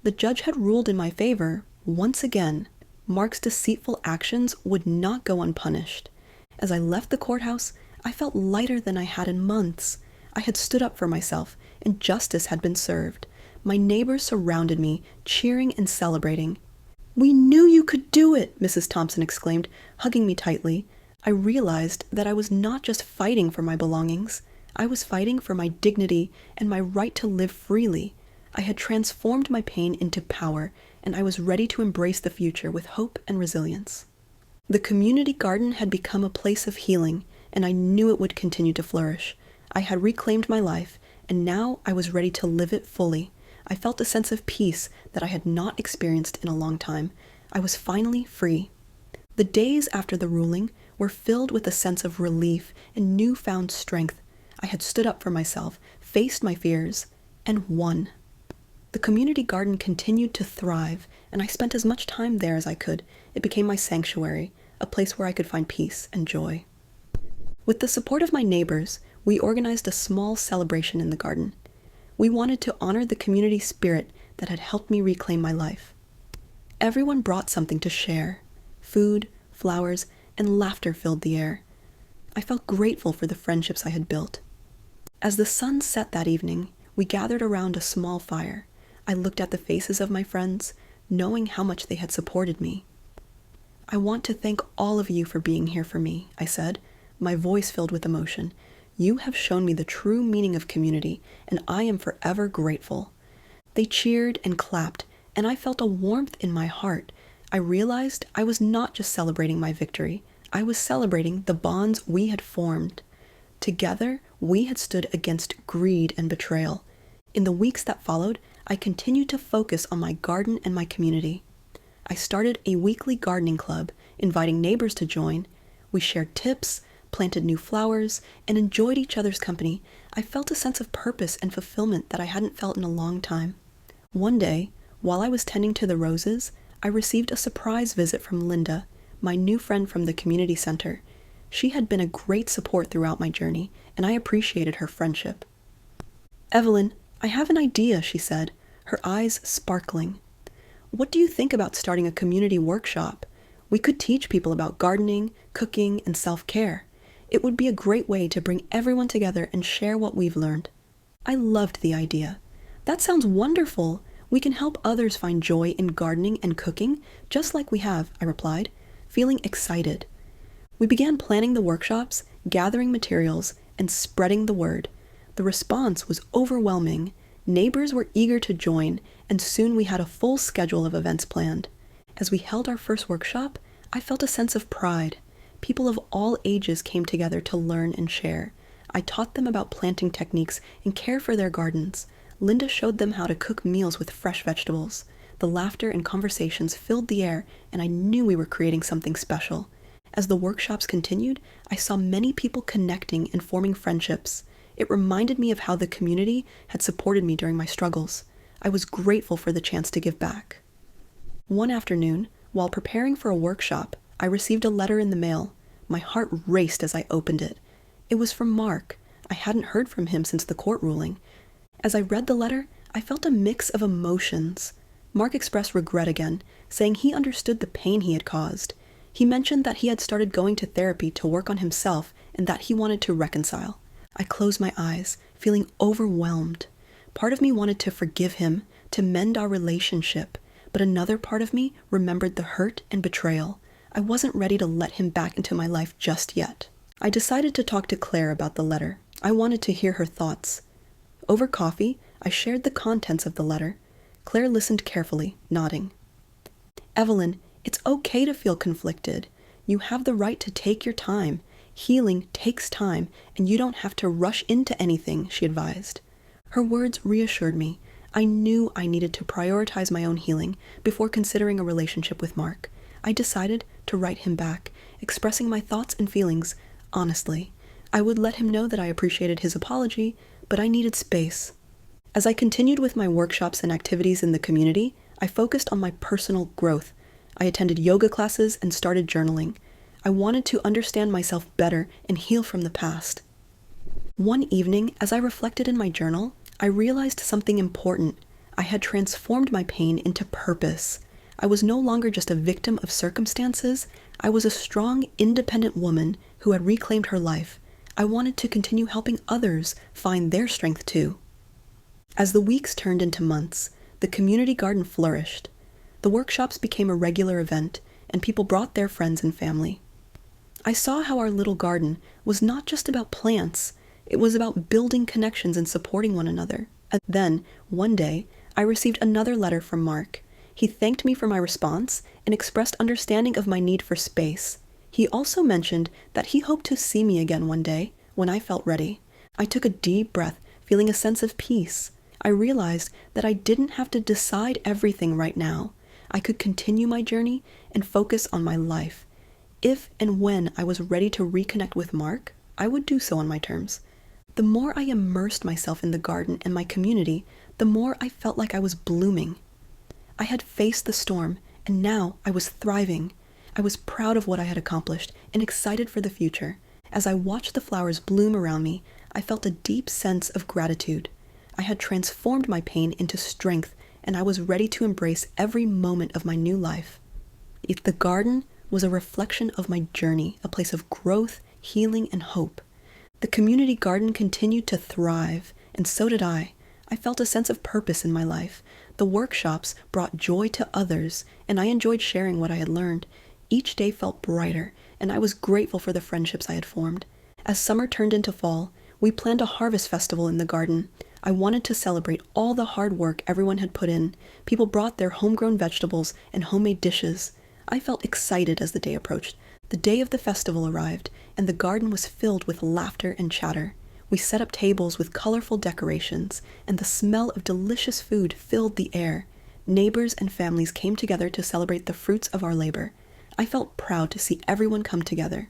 The judge had ruled in my favor. Once again, Mark's deceitful actions would not go unpunished. As I left the courthouse, I felt lighter than I had in months. I had stood up for myself, and justice had been served. My neighbors surrounded me, cheering and celebrating. "We knew you could do it," Mrs. Thompson exclaimed, hugging me tightly. I realized that I was not just fighting for my belongings. I was fighting for my dignity and my right to live freely. I had transformed my pain into power, and I was ready to embrace the future with hope and resilience. The community garden had become a place of healing, and I knew it would continue to flourish. I had reclaimed my life, and now I was ready to live it fully. I felt a sense of peace that I had not experienced in a long time. I was finally free. The days after the ruling were filled with a sense of relief and newfound strength. I had stood up for myself, faced my fears, and won. The community garden continued to thrive, and I spent as much time there as I could. It became my sanctuary. a place where I could find peace and joy. With the support of my neighbors, we organized a small celebration in the garden. We wanted to honor the community spirit that had helped me reclaim my life. Everyone brought something to share. Food, flowers, and laughter filled the air. I felt grateful for the friendships I had built. As the sun set that evening, we gathered around a small fire. I looked at the faces of my friends, knowing how much they had supported me. "I want to thank all of you for being here for me," I said, my voice filled with emotion. "You have shown me the true meaning of community, and I am forever grateful." They cheered and clapped, and I felt a warmth in my heart. I realized I was not just celebrating my victory, I was celebrating the bonds we had formed. Together, we had stood against greed and betrayal. In the weeks that followed, I continued to focus on my garden and my community. I started a weekly gardening club, inviting neighbors to join. We shared tips, planted new flowers, and enjoyed each other's company. I felt a sense of purpose and fulfillment that I hadn't felt in a long time. One day, while I was tending to the roses, I received a surprise visit from Linda, my new friend from the community center. She had been a great support throughout my journey, and I appreciated her friendship. "Evelyn, I have an idea," she said, her eyes sparkling. "What do you think about starting a community workshop? We could teach people about gardening, cooking, and self-care. It would be a great way to bring everyone together and share what we've learned." I loved the idea. "That sounds wonderful. We can help others find joy in gardening and cooking, just like we have," I replied, feeling excited. We began planning the workshops, gathering materials, and spreading the word. The response was overwhelming. Neighbors were eager to join, and soon we had a full schedule of events planned. As we held our first workshop, I felt a sense of pride. People of all ages came together to learn and share. I taught them about planting techniques and care for their gardens. Linda showed them how to cook meals with fresh vegetables. The laughter and conversations filled the air, and I knew we were creating something special. As the workshops continued, I saw many people connecting and forming friendships. It reminded me of how the community had supported me during my struggles. I was grateful for the chance to give back. One afternoon, while preparing for a workshop, I received a letter in the mail. My heart raced as I opened it. It was from Mark. I hadn't heard from him since the court ruling. As I read the letter, I felt a mix of emotions. Mark expressed regret again, saying he understood the pain he had caused. He mentioned that he had started going to therapy to work on himself and that he wanted to reconcile. I closed my eyes, feeling overwhelmed. Part of me wanted to forgive him, to mend our relationship, but another part of me remembered the hurt and betrayal. I wasn't ready to let him back into my life just yet. I decided to talk to Claire about the letter. I wanted to hear her thoughts. Over coffee, I shared the contents of the letter. Claire listened carefully, nodding. "Evelyn, it's okay to feel conflicted. You have the right to take your time. Healing takes time, and you don't have to rush into anything," she advised. Her words reassured me. I knew I needed to prioritize my own healing before considering a relationship with Mark. I decided to write him back, expressing my thoughts and feelings honestly. I would let him know that I appreciated his apology, but I needed space. As I continued with my workshops and activities in the community, I focused on my personal growth. I attended yoga classes and started journaling. I wanted to understand myself better and heal from the past. One evening, as I reflected in my journal, I realized something important. I had transformed my pain into purpose. I was no longer just a victim of circumstances. I was a strong, independent woman who had reclaimed her life. I wanted to continue helping others find their strength too. As the weeks turned into months, the community garden flourished. The workshops became a regular event, and people brought their friends and family. I saw how our little garden was not just about plants. It was about building connections and supporting one another. And then, one day, I received another letter from Mark. He thanked me for my response and expressed understanding of my need for space. He also mentioned that he hoped to see me again one day when I felt ready. I took a deep breath, feeling a sense of peace. I realized that I didn't have to decide everything right now. I could continue my journey and focus on my life. If and when I was ready to reconnect with Mark, I would do so on my terms. The more I immersed myself in the garden and my community, the more I felt like I was blooming. I had faced the storm, and now I was thriving. I was proud of what I had accomplished and excited for the future. As I watched the flowers bloom around me, I felt a deep sense of gratitude. I had transformed my pain into strength, and I was ready to embrace every moment of my new life. The garden was a reflection of my journey, a place of growth, healing, and hope. The community garden continued to thrive, and so did I. I felt a sense of purpose in my life. The workshops brought joy to others, and I enjoyed sharing what I had learned. Each day felt brighter, and I was grateful for the friendships I had formed. As summer turned into fall, we planned a harvest festival in the garden. I wanted to celebrate all the hard work everyone had put in. People brought their homegrown vegetables and homemade dishes. I felt excited as the day approached. The day of the festival arrived, and the garden was filled with laughter and chatter. We set up tables with colorful decorations, and the smell of delicious food filled the air. Neighbors and families came together to celebrate the fruits of our labor. I felt proud to see everyone come together.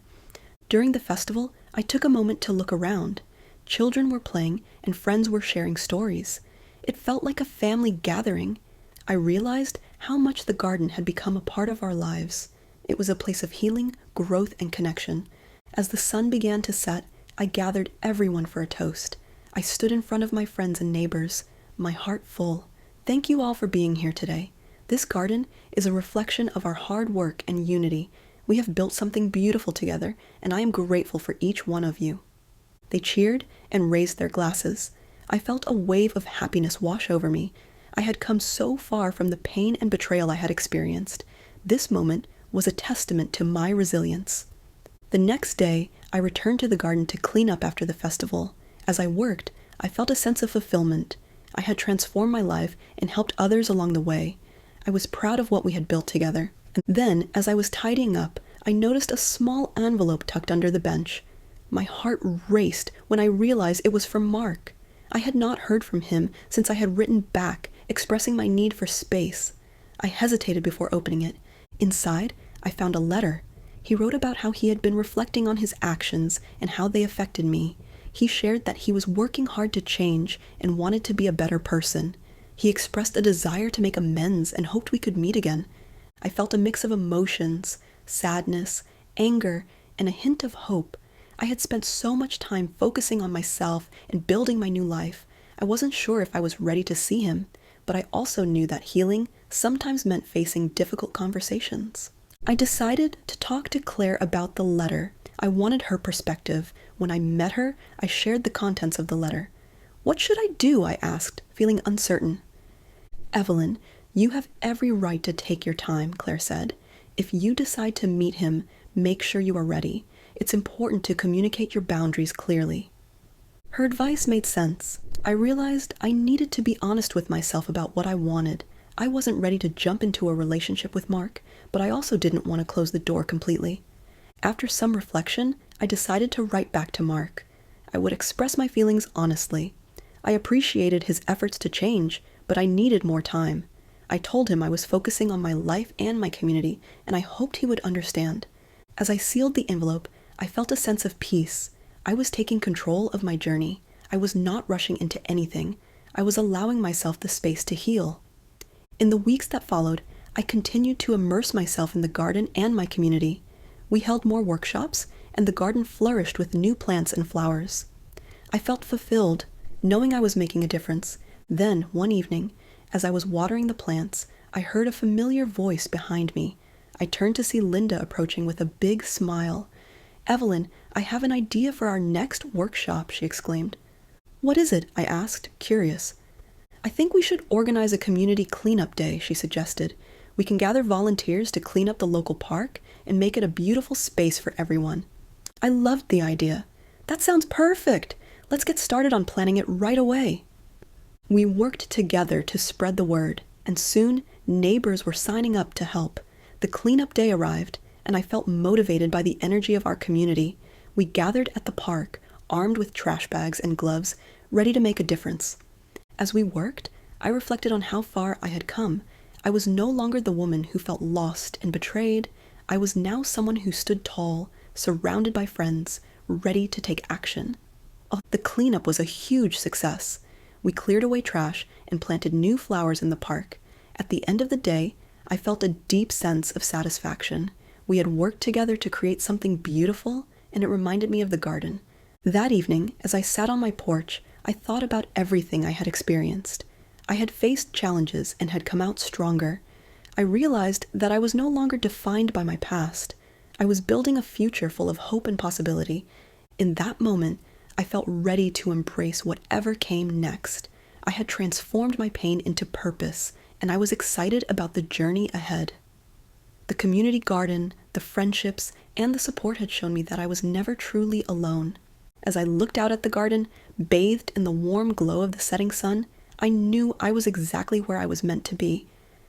During the festival, I took a moment to look around. Children were playing, and friends were sharing stories. It felt like a family gathering. I realized how much the garden had become a part of our lives. It was a place of healing, growth, and connection. As the sun began to set, I gathered everyone for a toast. I stood in front of my friends and neighbors, my heart full. Thank you all for being here today. This garden is a reflection of our hard work and unity. We have built something beautiful together, and I am grateful for each one of you. They cheered and raised their glasses. I felt a wave of happiness wash over me. I had come so far from the pain and betrayal I had experienced. This moment was a testament to my resilience. The next day, I returned to the garden to clean up after the festival. As I worked, I felt a sense of fulfillment. I had transformed my life and helped others along the way. I was proud of what we had built together. And then, as I was tidying up, I noticed a small envelope tucked under the bench. My heart raced when I realized it was from Mark. I had not heard from him since I had written back, expressing my need for space. I hesitated before opening it. Inside, I found a letter. He wrote about how he had been reflecting on his actions and how they affected me. He shared that he was working hard to change and wanted to be a better person. He expressed a desire to make amends and hoped we could meet again. I felt a mix of emotions, sadness, anger, and a hint of hope. I had spent so much time focusing on myself and building my new life. I wasn't sure if I was ready to see him, but I also knew that healing sometimes meant facing difficult conversations. I decided to talk to Claire about the letter. I wanted her perspective. When I met her, I shared the contents of the letter. "What should I do?" I asked, feeling uncertain. "Evelyn, you have every right to take your time," Claire said. "If you decide to meet him, make sure you are ready. It's important to communicate your boundaries clearly." Her advice made sense. I realized I needed to be honest with myself about what I wanted. I wasn't ready to jump into a relationship with Mark, but I also didn't want to close the door completely. After some reflection, I decided to write back to Mark. I would express my feelings honestly. I appreciated his efforts to change, but I needed more time. I told him I was focusing on my life and my community, and I hoped he would understand. As I sealed the envelope, I felt a sense of peace. I was taking control of my journey. I was not rushing into anything. I was allowing myself the space to heal. In the weeks that followed, I continued to immerse myself in the garden and my community. We held more workshops, and the garden flourished with new plants and flowers. I felt fulfilled, knowing I was making a difference. Then, one evening, as I was watering the plants, I heard a familiar voice behind me. I turned to see Linda approaching with a big smile. "Evelyn, I have an idea for our next workshop," she exclaimed. "What is it?" I asked, curious. "I think we should organize a community cleanup day," she suggested. "We can gather volunteers to clean up the local park and make it a beautiful space for everyone." I loved the idea. "That sounds perfect! Let's get started on planning it right away." We worked together to spread the word, and soon neighbors were signing up to help. The cleanup day arrived, and I felt motivated by the energy of our community. We gathered at the park, armed with trash bags and gloves, ready to make a difference. As we worked, I reflected on how far I had come. I was no longer the woman who felt lost and betrayed. I was now someone who stood tall, surrounded by friends, ready to take action. The cleanup was a huge success. We cleared away trash and planted new flowers in the park. At the end of the day, I felt a deep sense of satisfaction. We had worked together to create something beautiful, and it reminded me of the garden. That evening, as I sat on my porch, I thought about everything I had experienced. I had faced challenges and had come out stronger. I realized that I was no longer defined by my past. I was building a future full of hope and possibility. In that moment, I felt ready to embrace whatever came next. I had transformed my pain into purpose, and I was excited about the journey ahead. The community garden, the friendships, and the support had shown me that I was never truly alone. As I looked out at the garden, bathed in the warm glow of the setting sun, I knew I was exactly where I was meant to be.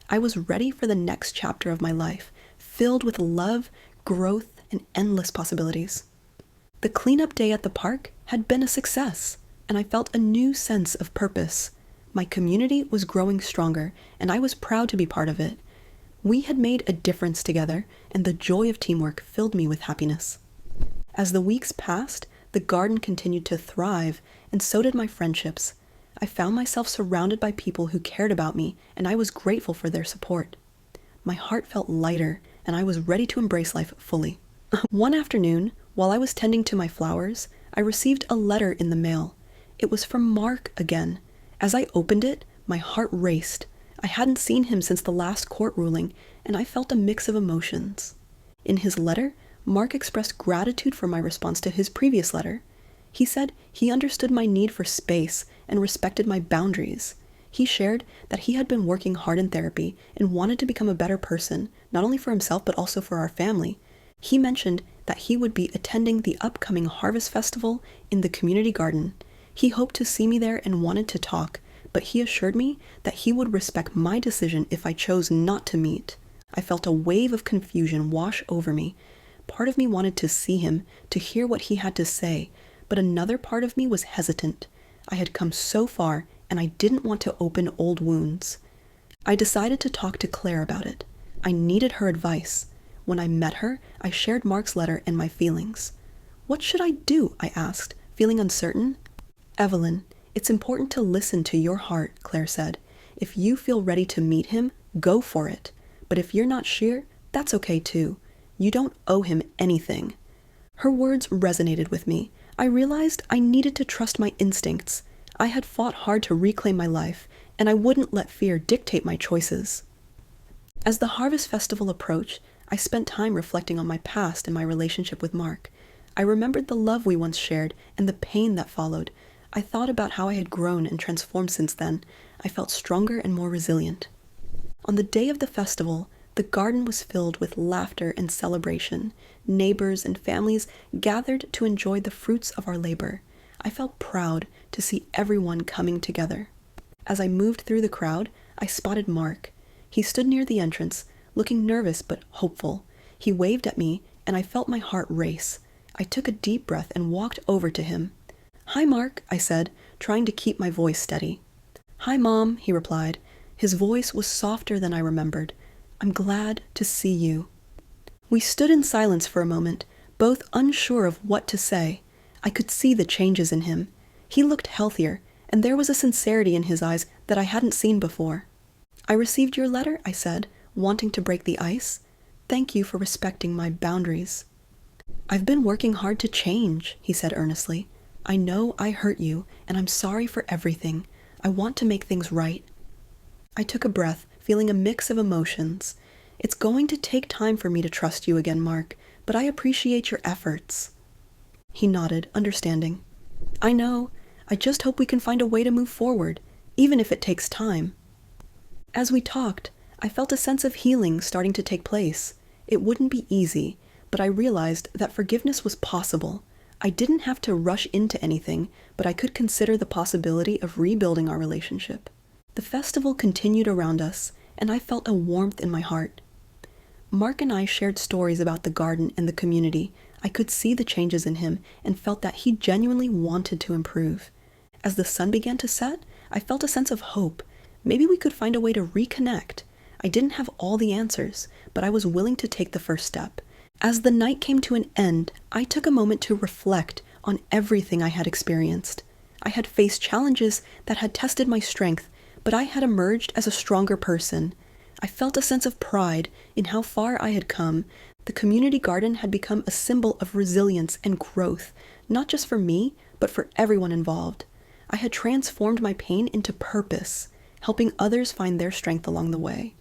I was ready for the next chapter of my life, filled with love, growth, and endless possibilities. The cleanup day at the park had been a success, and I felt a new sense of purpose. My community was growing stronger, and I was proud to be part of it. We had made a difference together, and the joy of teamwork filled me with happiness. As the weeks passed, the garden continued to thrive, and so did my friendships. I found myself surrounded by people who cared about me, and I was grateful for their support. My heart felt lighter, and I was ready to embrace life fully. One afternoon, while I was tending to my flowers, I received a letter in the mail. It was from Mark again. As I opened it, my heart raced. I hadn't seen him since the last court ruling, and I felt a mix of emotions. In his letter, Mark expressed gratitude for my response to his previous letter. He said he understood my need for space and respected my boundaries. He shared that he had been working hard in therapy and wanted to become a better person, not only for himself but also for our family. He mentioned that he would be attending the upcoming Harvest Festival in the community garden. He hoped to see me there and wanted to talk, but he assured me that he would respect my decision if I chose not to meet. I felt a wave of confusion wash over me. Part of me wanted to see him, to hear what he had to say, but another part of me was hesitant. I had come so far, and I didn't want to open old wounds. I decided to talk to Claire about it. I needed her advice. When I met her, I shared Mark's letter and my feelings. "What should I do?" I asked, feeling uncertain. "Evelyn, it's important to listen to your heart," Claire said. "If you feel ready to meet him, go for it. But if you're not sure, that's okay too. You don't owe him anything." Her words resonated with me. I realized I needed to trust my instincts. I had fought hard to reclaim my life, and I wouldn't let fear dictate my choices. As the Harvest Festival approached, I spent time reflecting on my past and my relationship with Mark. I remembered the love we once shared and the pain that followed. I thought about how I had grown and transformed since then. I felt stronger and more resilient. On the day of the festival, the garden was filled with laughter and celebration. Neighbors and families gathered to enjoy the fruits of our labor. I felt proud to see everyone coming together. As I moved through the crowd, I spotted Mark. He stood near the entrance, looking nervous but hopeful. He waved at me, and I felt my heart race. I took a deep breath and walked over to him. "Hi, Mark," I said, trying to keep my voice steady. "Hi, Mom," he replied. His voice was softer than I remembered. "I'm glad to see you." We stood in silence for a moment, both unsure of what to say. I could see the changes in him. He looked healthier, and there was a sincerity in his eyes that I hadn't seen before. "I received your letter," I said, wanting to break the ice. "Thank you for respecting my boundaries." "I've been working hard to change," he said earnestly. "I know I hurt you, and I'm sorry for everything. I want to make things right." I took a breath, feeling a mix of emotions. "It's going to take time for me to trust you again, Mark, but I appreciate your efforts." He nodded, understanding. "I know. I just hope we can find a way to move forward, even if it takes time." As we talked, I felt a sense of healing starting to take place. It wouldn't be easy, but I realized that forgiveness was possible. I didn't have to rush into anything, but I could consider the possibility of rebuilding our relationship. The festival continued around us, and I felt a warmth in my heart. Mark and I shared stories about the garden and the community. I could see the changes in him and felt that he genuinely wanted to improve. As the sun began to set, I felt a sense of hope. Maybe we could find a way to reconnect. I didn't have all the answers, but I was willing to take the first step. As the night came to an end, I took a moment to reflect on everything I had experienced. I had faced challenges that had tested my strength, but I had emerged as a stronger person. I felt a sense of pride in how far I had come, The community garden had become a symbol of resilience and growth, not just for me, but for everyone involved. I had transformed my pain into purpose, helping others find their strength along the way.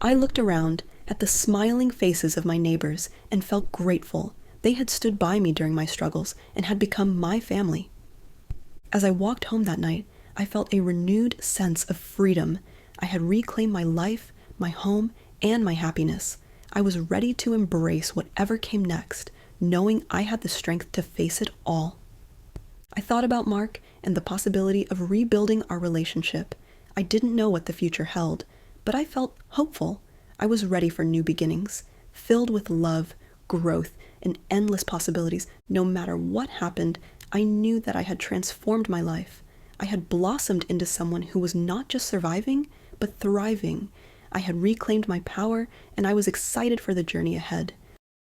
I looked around at the smiling faces of my neighbors and felt grateful. They had stood by me during my struggles and had become my family. As I walked home that night, I felt a renewed sense of freedom. I had reclaimed my life, my home, and my happiness. I was ready to embrace whatever came next, knowing I had the strength to face it all. I thought about Mark and the possibility of rebuilding our relationship. I didn't know what the future held, but I felt hopeful. I was ready for new beginnings, filled with love, growth, and endless possibilities. No matter what happened, I knew that I had transformed my life. I had blossomed into someone who was not just surviving, but thriving. I had reclaimed my power, and I was excited for the journey ahead.